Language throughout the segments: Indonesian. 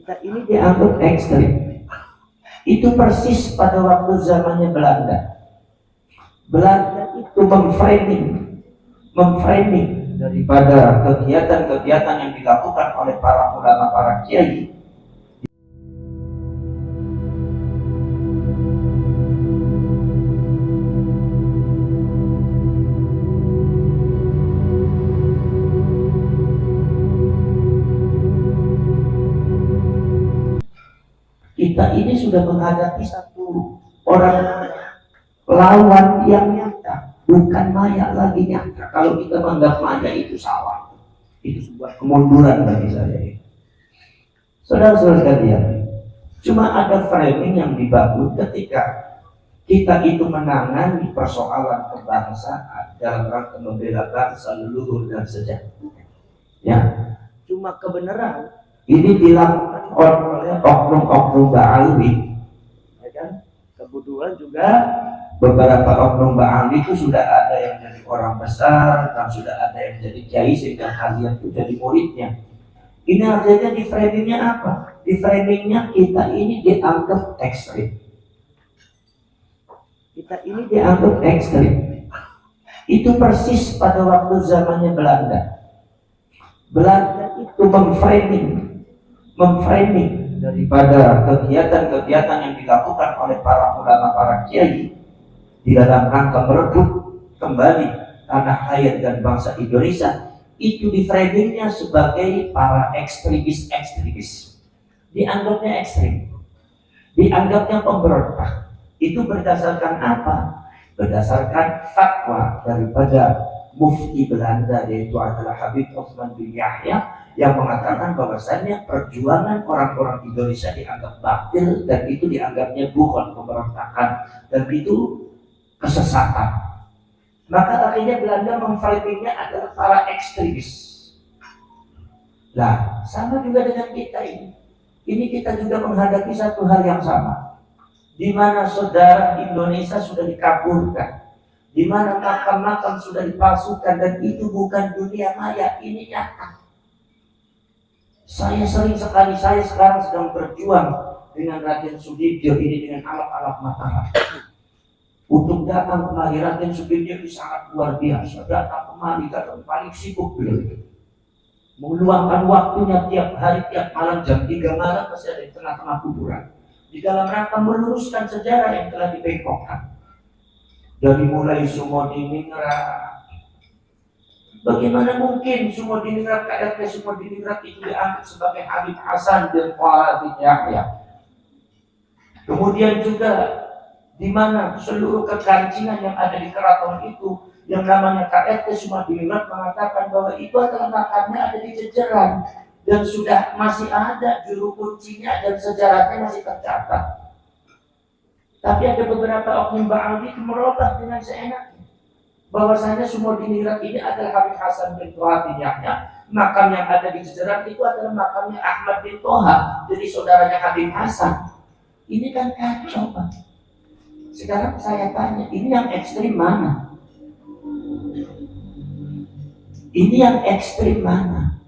Kita ini dianggap ekstrim. Itu persis pada waktu zamannya Belanda. Belanda itu memframing daripada kegiatan-kegiatan yang dilakukan oleh para ulama, para kiai. Kita ini sudah menghadapi satu orang lawan yang nyata, bukan maya lagi nyata. Kalau kita menganggap maya itu salah, itu sebuah kemunduran bagi saya. Saudara-saudara sekalian, cuma ada framing yang dibangun ketika kita itu menangani persoalan kebangsaan dalam rangka membela bangsa, leluhur dan sejarah. Ya, cuma kebenaran ini dilakukan oleh oknum-oknum Ba'alwi, ya kan? Kebetulan juga beberapa oknum Ba'alwi itu sudah ada yang jadi orang besar dan sudah ada yang jadi kiai sehingga kalian itu jadi muridnya. Ini artinya di framingnya apa? Di framingnya kita ini dianggap ekstrim. Kita ini dianggap ekstrim. Itu persis pada waktu zamannya Belanda. Belanda itu memframing daripada kegiatan-kegiatan yang dilakukan oleh para ulama, para kiai di dalam rangka merebut kembali tanah air dan bangsa Indonesia, itu di framingnya sebagai para ekstremis. Dianggapnya ekstrim, dianggapnya pemberontak. Itu berdasarkan apa? Berdasarkan fatwa daripada mufti Belanda, yaitu adalah Habib Osman bin Yahya, yang mengatakan bahwasannya perjuangan orang-orang Indonesia dianggap batil dan itu dianggapnya bukan pemberontakan dan itu kesesatan. Maka akhirnya Belanda memframingnya adalah para ekstremis. Nah, sama juga dengan kita ini. Ini kita juga menghadapi satu hal yang sama, di mana saudara Indonesia sudah dikaburkan, di mana makam-makam sudah dipalsukan, dan itu bukan dunia maya, ini nyata. Saya sering sekali, saya sekarang sedang berjuang dengan Raden Sudibyo ini dengan alat-alat Mataram. Untuk datang kemari, Raden Sudibyo itu sangat luar biasa. Datang kemari, datang paling sibuk beliau. Meluangkan waktunya tiap hari, tiap malam jam 3 malam masih ada di tengah-tengah kuburan. Di dalam rangka meluruskan sejarah yang telah dibengkokkan. Dari mulai Sumodiningrat, bagaimana mungkin Sumodiningrat, KRT Sumodiningrat itu dianggap sebagai Habib Hasan bin Thaha bin Yahya. Kemudian juga di mana seluruh kegancingan yang ada di keraton itu, yang namanya KRT Sumodiningrat mengatakan bahwa itu adalah makamnya ada di Jejeran dan sudah masih ada juru kuncinya dan sejarahnya masih tercatat. Tapi ada beberapa oknum Ba'alwi itu merubah dengan seenaknya bahwasanya Sumodiningrat ini adalah Habib Hasan bin Thaha bin Yahya. Makam yang ada di Jejeran itu adalah makamnya Ahmad bin Thaha, jadi saudaranya Habib Hasan. Ini kan kacau, Pak. Sekarang saya tanya, ini yang ekstrim mana? Ini yang ekstrim mana?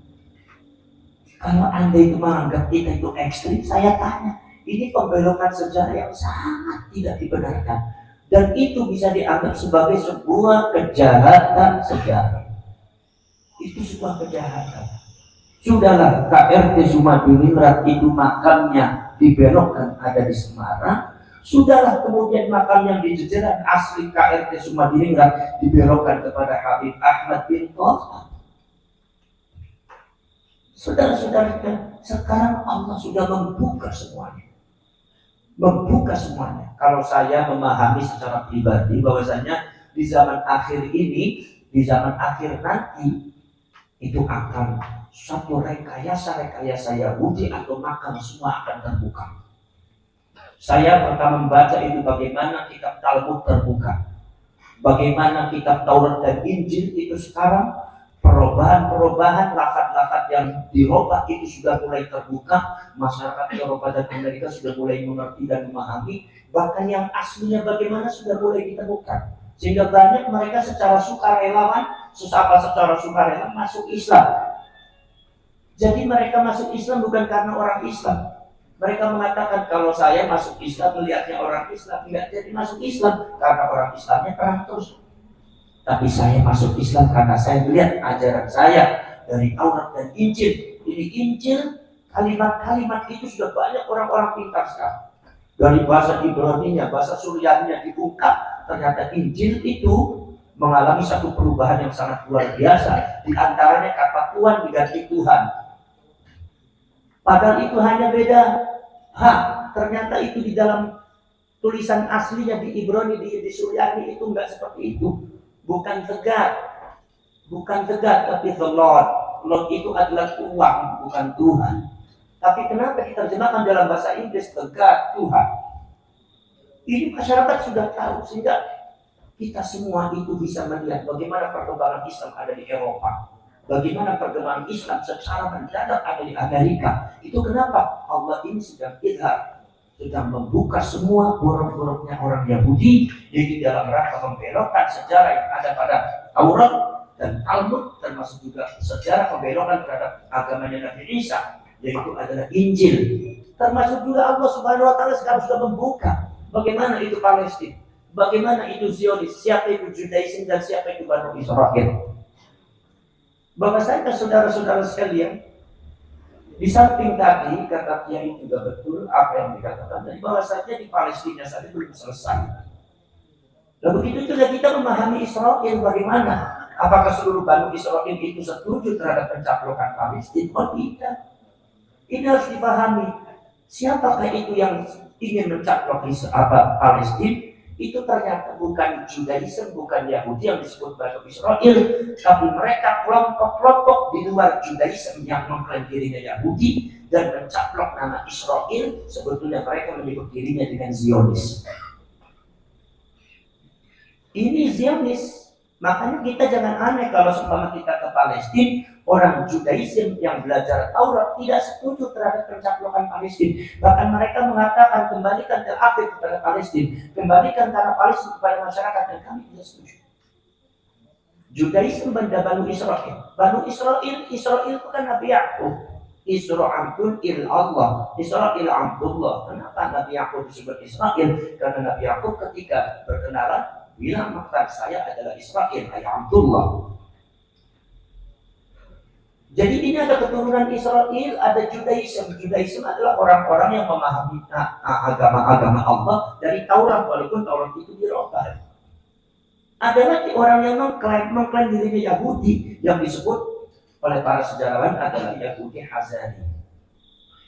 Kalau Anda itu menganggap kita itu ekstrim, saya tanya, ini pembelokan sejarah yang sangat tidak dibenarkan. Dan itu bisa dianggap sebagai sebuah kejahatan sejarah. Itu sebuah kejahatan. Sudahlah, KRT Sumodiningrat itu makamnya dibelokkan ada di Semarang. Sudahlah, kemudian makam yang di Jejeran asli KRT Sumodiningrat dibelokkan kepada Habib Ahmad bin Thaha. Saudara-saudara, sekarang Allah sudah membuka semuanya. Kalau saya memahami secara pribadi bahwasanya di zaman akhir ini, di zaman akhir nanti, itu akan suatu rekayasa Yahudi atau makam semua akan terbuka. Saya pertama membaca itu bagaimana kitab Talmud terbuka, bagaimana kitab Taurat dan Injil itu sekarang perubahan lafaz-lafaz yang dirubah itu sudah mulai terbuka. Masyarakat Eropa dan Amerika sudah mulai mengerti dan memahami. Bahkan yang aslinya bagaimana sudah mulai ditemukan, sehingga banyak mereka secara sukarelawan masuk Islam. Jadi mereka masuk Islam bukan karena orang Islam. Mereka mengatakan kalau saya masuk Islam melihatnya orang Islam, tidak jadi masuk Islam karena orang Islamnya perang terus. Tapi saya masuk Islam karena saya melihat ajaran saya dari Taurat dan Injil. Ini Injil, kalimat-kalimat itu sudah banyak orang-orang pintar sekarang. Dari bahasa Ibraninya, bahasa Suryaninya dibuka, ternyata Injil itu mengalami satu perubahan yang sangat luar biasa. Di antaranya kata Tuhan diganti Tuhan. Padahal itu hanya beda ternyata itu di dalam tulisan aslinya di Ibrani, di Suryani itu enggak seperti itu. Bukan tegar, tapi the Lord. Lord itu adalah uang, bukan Tuhan. Tapi kenapa diterjemahkan dalam bahasa Inggris tegar Tuhan? Ini masyarakat sudah tahu, sehingga kita semua itu bisa melihat bagaimana perkembangan Islam ada di Eropa, bagaimana perkembangan Islam secara mendadak ada di Amerika. Itu kenapa Allah ini sedang membuka semua buruk-buruknya orang Yahudi, yaitu dalam rangka membelokkan sejarah yang ada pada Taurat dan Talmud, termasuk juga sejarah pembelokan terhadap agamanya Nabi Isa, yaitu adalah Injil. Termasuk juga Allah Subhanahu wa taala sekarang sudah membuka bagaimana itu Palestina, bagaimana itu Zionis, siapa itu Judaism dan siapa itu Bani Israel. Bahwasanya saudara-saudara sekalian, di samping tadi kata Kiai juga betul apa yang dikatakan, dari bahwasanya di Palestina saja belum selesai. Lalu begitu juga kita memahami Israel bagaimana? Apakah seluruh Bani Israel itu setuju terhadap pencaplokan Palestina? Oh tidak. Ini harus dipahami. Siapakah itu yang ingin mencaplok Palestina? Itu ternyata bukan Judaism, bukan Yahudi yang disebut Bani Israel, tapi mereka kelompok-kelompok di luar Judaism yang mengklaim dirinya Yahudi dan mencaplok nama Israel. Sebetulnya mereka menyebut dirinya dengan Zionis. Ini Zionis. Makanya kita jangan aneh kalau seumpama kita ke Palestina, orang Judaism yang belajar Taurat tidak setuju terhadap pencaplokan Palestina. Bahkan mereka mengatakan kembalikan Tel Aviv kepada Palestina, kembalikan tanah Palestina kepada masyarakat, dan kami tidak setuju. Judaism benda Bani Israel. Bani Israel bukan Nabi Yakub. Isra'atun il Allah, Israel Abdullah. Kenapa Nabi Yakub disebut Israel? Karena Nabi Yakub ketika berkenalan bilang maksud saya adalah Israel, ayah Abdullah. Jadi ini ada keturunan Israel, ada Judaism. Judaism adalah orang-orang yang memahami agama-agama Allah dari Taurat, walaupun Taurat itu dirubah. Ada lagi orang yang mengklaim dirinya Yahudi, yang disebut oleh para sejarawan adalah Yahudi Hazari.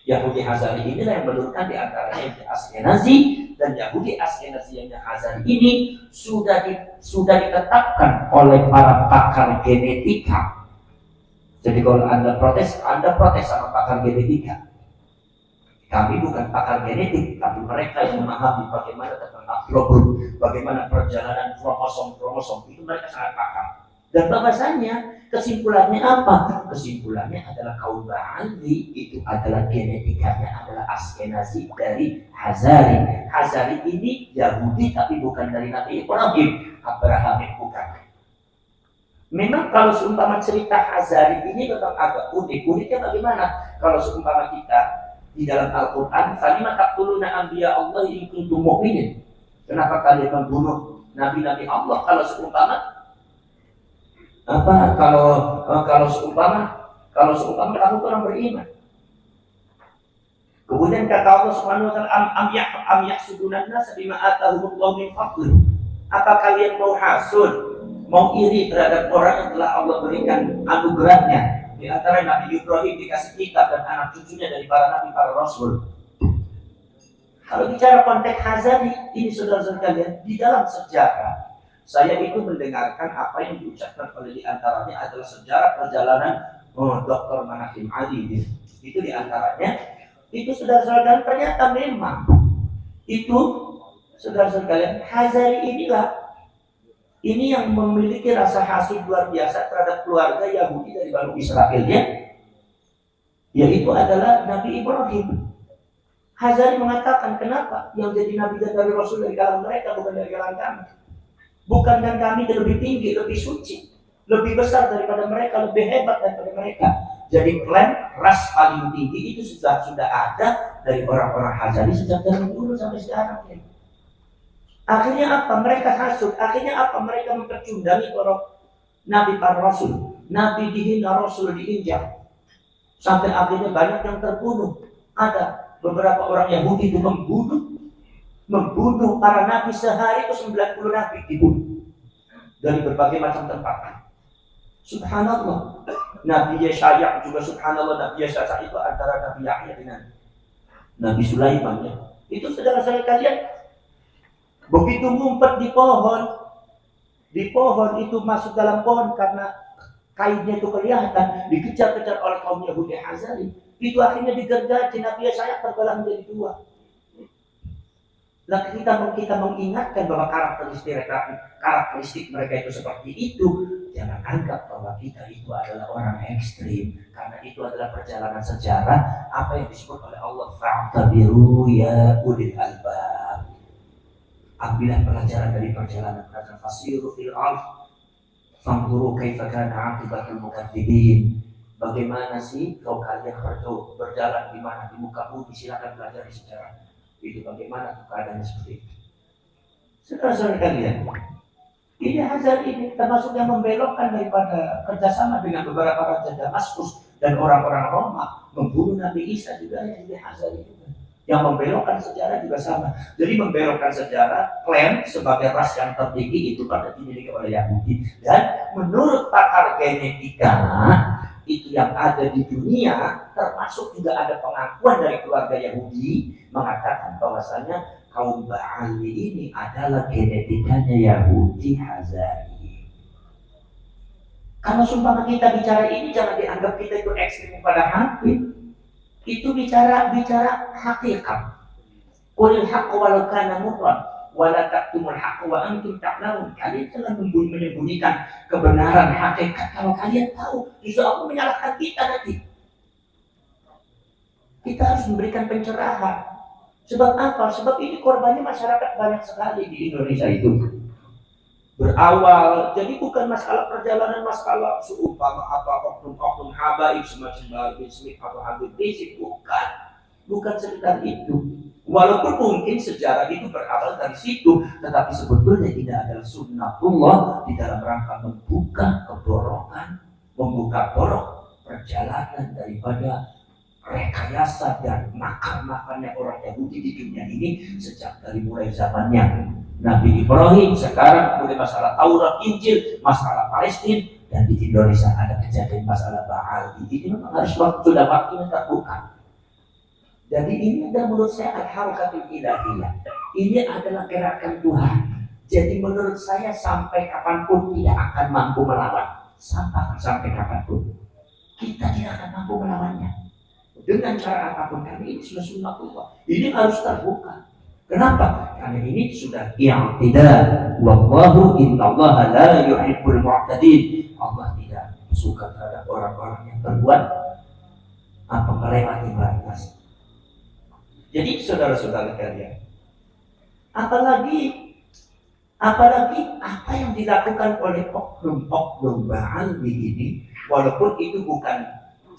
Yahudi Hazari inilah yang menurutkan di antaranya Yahudi Askenazi, dan Yahudi Askenazi yang Hazari ini sudah ditetapkan oleh para pakar genetika. Jadi kalau Anda protes sama pakar genetika. Kami bukan pakar genetik, tapi mereka yang memahami bagaimana tentang haplogrum, bagaimana perjalanan kromosom itu mereka sangat paham. Dan bahasanya kesimpulannya apa? Kesimpulannya adalah kaum Ba'ali itu adalah genetikanya adalah Askenazi dari Hazari. Hazari ini Yahudi tapi bukan dari Nabi Ibrahim, Abraham bukan. Memang kalau seumpama cerita Hazari ini memang agak unik. Uniknya bagaimana? Kalau seumpama kita di dalam Al-Quran, kalimat taqtuluna anbiya Allah in kuntum mu'minin. Kenapa kalian membunuh nabi-nabi Allah kalau seumpama kalau seumpama kamu orang beriman? Kemudian kata Allah Subhanahu wa taala, am yahsuduna an-nas bima atahumullahu min fadli. Apa kalian mau hasud, mau iri terhadap orang yang telah Allah berikan anugerahnya? Di antara Nabi Ibrahim dikasih kitab dan anak cucunya dari para nabi, para rasul. Kalau bicara konteks Hazari ini, saudara-saudara kalian, di dalam sejarah saya itu mendengarkan apa yang diucapkan oleh di antaranya adalah sejarah perjalanan Dr. Manahim Ali. Itu di antaranya. Itu saudara-saudara, ternyata memang itu saudara-saudara kalian, Hazari inilah ini yang memiliki rasa hasud luar biasa terhadap keluarga Yahudi dari Bani Israelnya, yaitu adalah Nabi Ibrahim. Hazari mengatakan, kenapa yang jadi Nabi dan Nabi Rasul dari kalangan mereka bukan dari kalangan kami? Bukan dan kami lebih tinggi, lebih suci, lebih besar daripada mereka, lebih hebat daripada mereka. Jadi klaim ras paling tinggi itu sudah ada dari orang-orang Hajari sejak dari dulu sampai sekarang. Akhirnya apa? Mereka hasud. Akhirnya apa? Mereka mempercundangi para nabi, para rasul. Nabi dihina, rasul diinjak. Sampai akhirnya banyak yang terbunuh. Ada beberapa orang Yahudi itu membunuh para nabi. Sehari itu 90 nabi dibunuh dari berbagai macam tempat. Subhanallah. Nabi Yesaya juga subhanallah. Nabi Yesaya itu antara Nabi Yahya dengan Nabi Sulaiman. Itu saudara-saudara kalian, begitu ngumpet di pohon itu masuk dalam pohon karena kainnya itu kelihatan, dikejar-kejar oleh kaum Yahudi Hazari. Itu akhirnya digergaji. Nabi Yesaya terbelah menjadi dua. Nah, kita mengingatkan bahwa karakteristik mereka itu seperti itu. Jangan anggap bahwa kita itu adalah orang ekstrim, karena itu adalah perjalanan sejarah apa yang disebut oleh Allah, fa'tabiru ya ulil albab. Ambillah pelajaran dari perjalanan fasiru fil ardh fanzuru kaifa kana 'aqibatul mukadzibin. Bagaimana sih kalau kalian berjalan di mana di muka bumi, silakan pelajari sejarah. Itu bagaimana keadaannya seperti itu. Saudara-saudara kalian, ini Hazar ini termasuk yang membelokkan daripada kerjasama dengan beberapa raja Damaskus dan orang-orang Roma membunuh Nabi Isa juga. Ini Hazar itu yang membelokkan sejarah juga sama. Jadi membelokkan sejarah, klaim sebagai ras yang tertinggi itu pada dimiliki oleh Yahudi. Dan menurut pakar genetika itu yang ada di dunia, termasuk juga ada pengakuan dari keluarga Yahudi mengatakan bahwasanya kaum Ba'ali ini adalah genetikanya Yahudi Hazari. Kalau sumpah kita bicara ini, jangan dianggap kita itu ekstrim pada Habib. Itu bicara hakikat. Qulil haqq walau kana murran wa la taqtumul haqq wa antum ta'lamun. Kalian jangan menyembunyikan kebenaran hakikat kalau kalian tahu. Justru aku menyalahkan kita nanti. Kita harus memberikan pencerahan. Sebab apa? Sebab ini korbannya masyarakat banyak sekali di Indonesia itu. Berawal, jadi bukan masalah perjalanan, masalah seumpama apa oknum-oknum habaib semacam Habib Smith atau Habib Rizik, bukan sekitar itu. Walaupun mungkin sejarah itu berawal dari situ, tetapi sebetulnya tidak ada sunnatullah di dalam rangka membuka borok perjalanan daripada rekayasa dan makar-makarnya orang Yahudi di dunia ini sejak dari mulai zamannya Nabi Ibrahim, sekarang mulai masalah Taurat, Injil, masalah Palestina, dan di Indonesia ada kejadian masalah Baal. Ini memang harus sudah waktunya terbuka. Jadi ini adalah menurut saya al-harakatul ilahiyah. Ini adalah gerakan Tuhan. Jadi menurut saya sampai kapanpun tidak akan mampu melawan. Sampai kapanpun kita tidak akan mampu melawannya. Dengan cara apapun, karena ini sudah sunnatullah. Ini harus terbuka. Kenapa? Karena ini sudah i'tidal. Wallahu innallaha la yuhibbul mu'tadin. Allah tidak suka terhadap orang-orang yang berbuat melewati batas. Jadi saudara-saudara kalian, apalagi apa yang dilakukan oleh oknum Ba'al ini, walaupun itu bukan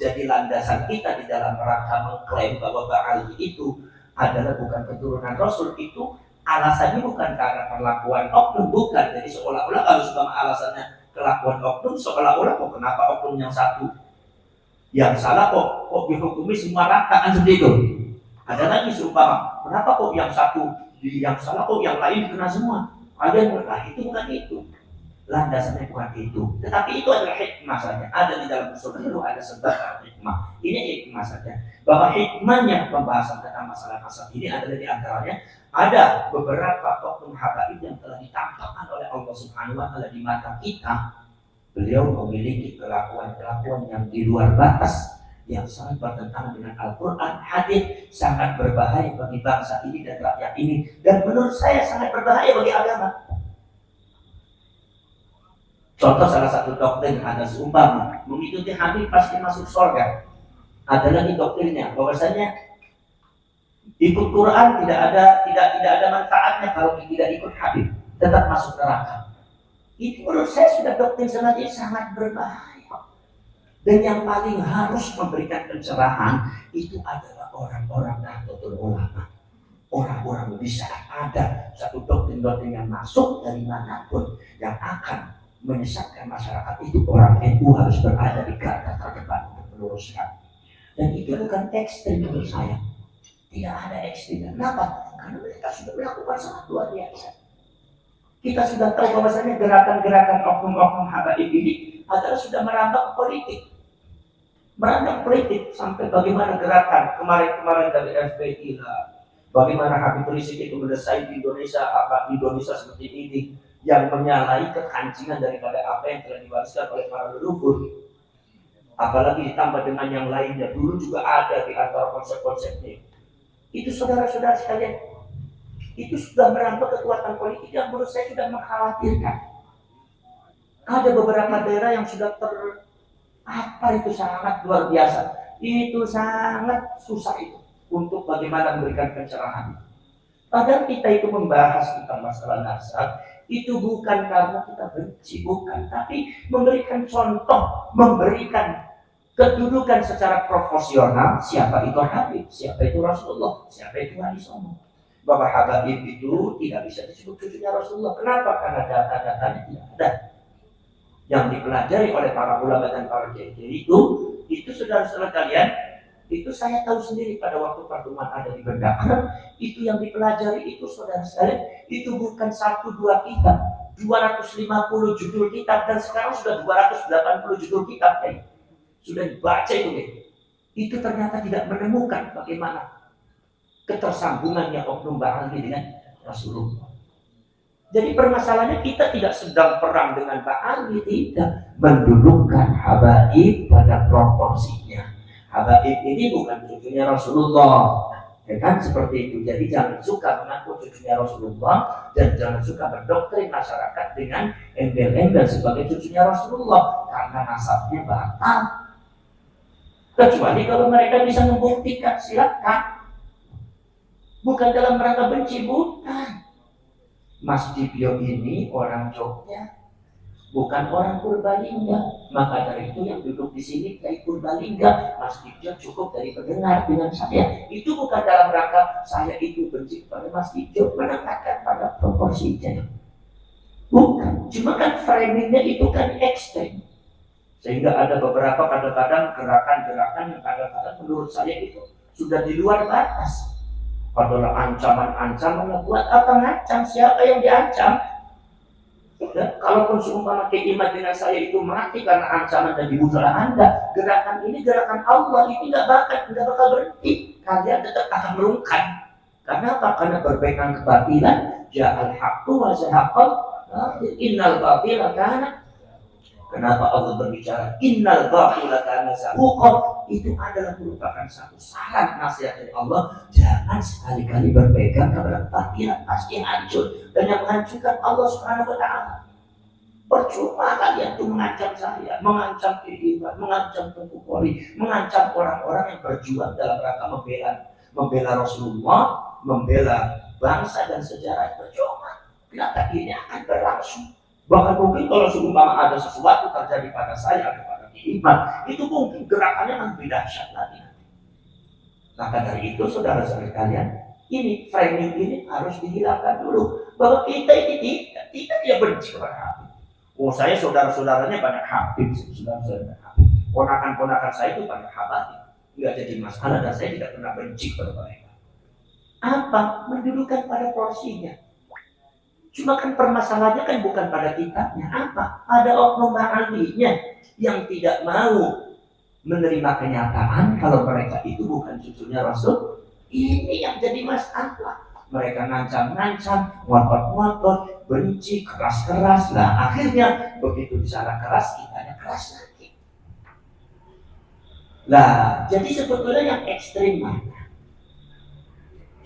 jadi landasan kita di dalam rangka mengklaim bahwa Ba'al itu adalah bukan keturunan Rasul, itu alasannya bukan karena perlakuan oknum, bukan. Jadi seolah-olah kalau sudah alasannya kelakuan oknum, seolah-olah kok kenapa oknum yang satu yang salah kok dihukumi semua rata, kan seperti itu. Ada lagi seumpama, kenapa kok yang satu yang salah kok yang lain kena semua? Ada yang itu bukan itu. Landasannya bukan itu, tetapi itu adalah hikmah saja. Ada di dalam usul itu ada sebab hikmah. Ini hikmah saja. Bahwa hikmahnya pembahasan tentang masalah-masalah ini adalah di antaranya ada beberapa oknum habaib yang telah ditampakkan oleh Allah Subhanahu wa Ta'ala di mata kita. Beliau memiliki kelakuan yang di luar batas, yang sangat bertentangan dengan Al-Quran, hadis, sangat berbahaya bagi bangsa ini dan rakyat ini, dan menurut saya sangat berbahaya bagi agama. Contoh salah satu doktrin ada seumpama mengikuti Habib pasti masuk surga. Ada lagi doktrinnya bahwasanya ikut Quran tidak ada manfaatnya kalau tidak ikut Habib, tetap masuk neraka. Itu menurut saya sudah doktrin sangat berbahaya. Dan yang paling harus memberikan pencerahan itu adalah orang-orang Nahdlatul Ulama. Orang-orang bisa ada satu doktrin-doktrin yang masuk dari manapun yang akan menyesatkan masyarakat, itu orang NU harus berada di garda terdepan untuk meluruskan. Dan itu bukan ekstrim menurut saya. Tidak ada ekstrim. Kenapa? Karena mereka sudah melakukan sangat luar biasa. Kita sudah tahu bahwasanya gerakan-gerakan oknum-oknum habaib ini adalah sudah merambah politik. Merambah politik sampai bagaimana gerakan kemarin-kemarin dari FPI lah. Bagaimana Habib Rizik itu mendesain di Indonesia, apa Indonesia seperti ini, yang menyalahi kekancingan daripada apa yang telah diwariskan oleh para leluhur. Apalagi ditambah dengan yang lainnya, dulu juga ada di antara konsep-konsepnya. Itu saudara-saudara sekalian, itu sudah merambah kekuatan politik yang menurut saya sudah mengkhawatirkan. Ada beberapa daerah yang sudah itu sangat luar biasa. Itu sangat susah itu untuk bagaimana memberikan pencerahan. Padahal kita itu membahas tentang masalah nasab itu bukan karena kita benci, bukan, tapi memberikan contoh, memberikan kedudukan secara proporsional. Siapa itu Habib, siapa itu Rasulullah, siapa itu Wali Songo. Bahwa Habib itu tidak bisa disebut cucunya Rasulullah. Kenapa? Karena data-datanya tidak ada. Yang dipelajari oleh para ulama dan para kiai itu saudara-saudara kalian, itu saya tahu sendiri pada waktu pertemuan ada di Bendaka, itu yang dipelajari itu saudara sekalian, itu bukan 1-2 kitab, 250 judul kitab, dan sekarang sudah 280 judul kitab sudah dibaca itu. Itu ternyata tidak menemukan bagaimana ketersambungannya oknum Ba'ali dengan Rasulullah. Jadi permasalahannya kita tidak sedang perang dengan Ba'ali, tidak, mendudukkan habaib pada proporsinya. Habaib ini bukan cucunya Rasulullah, ya kan, seperti itu. Jadi jangan suka mengaku cucunya Rasulullah dan jangan suka mendoktrin masyarakat dengan embel-embel sebagai cucunya Rasulullah, karena nasabnya batal. Kecuali kalau mereka bisa membuktikan, silakan. Bukan dalam rangka benci, bukan. Mas Dibyo ini orang Jogja, bukan orang Purbalingga. Maka dari itu yang duduk di sini dari Purbalingga, Mas Dibyo cukup dari pendengar dengan saya. Itu bukan dalam rangka saya itu benci pada Mas Dibyo, menempatkan pada proporsinya. Bukan, cuma kan framingnya itu kan ekstrem. Sehingga ada beberapa kadang-kadang gerakan-gerakan yang kadang-kadang menurut saya itu sudah di luar batas. Adalah ancaman-ancaman, buat apa ngancam? Siapa yang diancam? Ya, kalaupun seumpama keiman dengan saya itu mati karena ancaman dan dibunuh Anda, gerakan ini gerakan Allah, itu nggak bakal berhenti. Kalian tetap akan merungkan. Karena apa? Karena perbaikan kebatilan. Ja'al haqqu wa zahaqal innal batila kana. Kenapa Allah berbicara innal batila kana zahuqa? Itu adalah merupakan satu saran nasihat dari Allah. Jangan sekali-kali berpegang kepada kebatilan, pasti hancur. Dan yang menghancurkan Allah Subhanahu wa ta'ala. Percuma kalian tuh mengancam saya, mengancam kehidupan, mengancam Tengku Polri, mengancam orang-orang yang berjuang dalam rangka membela Rasulullah, membela bangsa dan sejarah. Percuma. Kenapa ini akan berlangsung? Bahkan mungkin kalau seumpama ada sesuatu terjadi pada saya atau pada iman, itu mungkin gerakannya lebih dahsyat lagi. Maka dari itu saudara-saudara kalian, ini framing ini harus dihilangkan dulu, bahwa kita ini tidak benci kepada Habib. Oh, saya saudara-saudaranya banyak Habib, saudara-saudara Habib. Ponakan-ponakan saya itu banyak Habib. Enggak jadi masalah dan saya tidak pernah benci kepada mereka. Apa? Mendudukan pada porsinya. Cuma kan permasalahannya kan bukan pada kitabnya. Apa? Ada oknum ahlinya yang tidak mau menerima kenyataan kalau mereka itu bukan cucunya Rasul. Ini yang jadi masalah. Mereka ngancam-ngancam, ngotot-ngotot, benci, keras-keras. Nah akhirnya begitu di sana keras, kitanya keras lagi. Nah jadi sebetulnya yang ekstrim mana?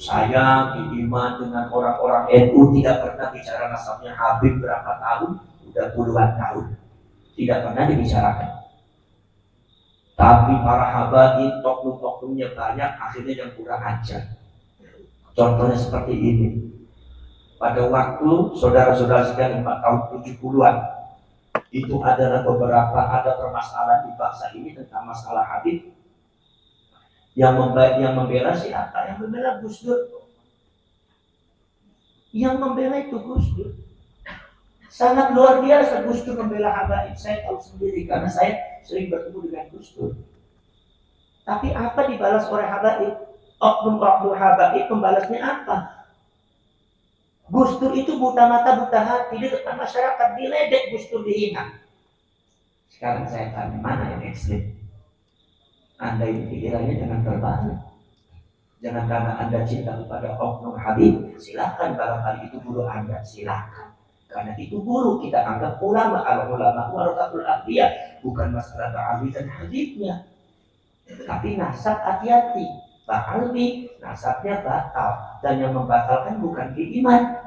Saya diiman dengan orang-orang NU tidak pernah bicara nasabnya Habib berapa tahun, udah puluhan tahun, tidak pernah dibicarakan. Tapi para habaib, oknum-oknumnya banyak, akhirnya yang kurang ajar. Contohnya seperti ini. Pada waktu saudara-saudara sekalian 4 tahun 70-an, Itu adalah ada permasalahan di bangsa ini tentang masalah Habib. Yang membela siapa? Yang membela Gus Dur. Yang membela itu Gus Dur. Sangat luar biasa Gus Dur membela Habaib. Saya tahu sendiri karena saya sering bertemu dengan Gus Dur. Tapi apa dibalas oleh Habaib? Oknum-oknum Habaib membalasnya apa? Gus Dur itu buta mata, buta hati. Di depan masyarakat diledek, Gus Dur dihina. Sekarang saya tanya, mana yang ekstrim? Anda ini pikirannya jangan terbalik. Jangan karena Anda cinta kepada oknum Habib, silakan barangkali itu guru Anda, silakan. Karena itu guru kita anggap ulama, al-ulama warasatul anbiya, bukan masalah Ba'alwi dan Habibnya. Tapi nasab hati-hati. Ba'alwi nasabnya batal, dan yang membatalkan bukan keiman.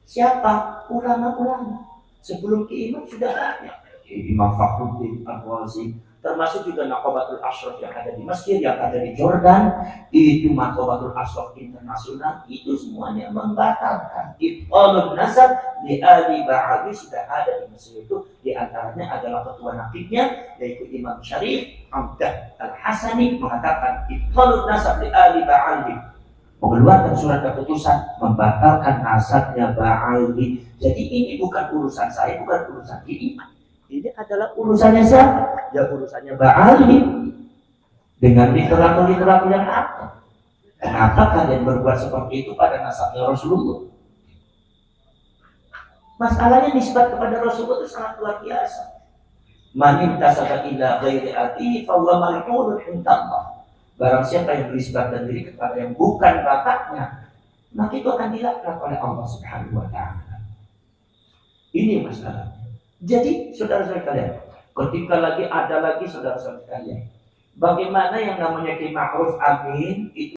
Siapa? Ulama-ulama. Sebelum keiman sudah banyak. Imam Fakhruddin Ar-Razi, termasuk juga Naqabatul Ashraf yang ada di Mesir, yang ada di Jordan, itu Naqabatul Ashraf internasional, itu semuanya membatalkan ibtalun nasab li ali Ba'alwi. Sudah ada di Mesir itu, di antaranya adalah ketua nakibnya yaitu Imam Syarif Hamdah Al-Hasani mengatakan ibtalun nasab li ali Ba'alwi, mengeluarkan surat keputusan membatalkan nasabnya Ba'alwi. Jadi ini bukan urusan saya, bukan urusan ini. Ini adalah urusannya siapa? Ya urusannya Ba'alwi dengan literatur yang ada. Kenapa kalian berbuat seperti itu pada nasabnya Rasulullah? Masalahnya nisbat kepada Rasulullah itu sangat luar biasa. Man intasaba ila ghairi abihi fa huwa mal'unun indallah. Barang siapa yang menisbatkan diri kepada yang bukan bapaknya, maka itu akan dilaknat oleh Allah Subhanahu wa taala. Ini masalah. Jadi saudara-saudara kalian, ketika ada lagi saudara-saudara kalian, bagaimana yang namanya Ki Ma'ruf Amin itu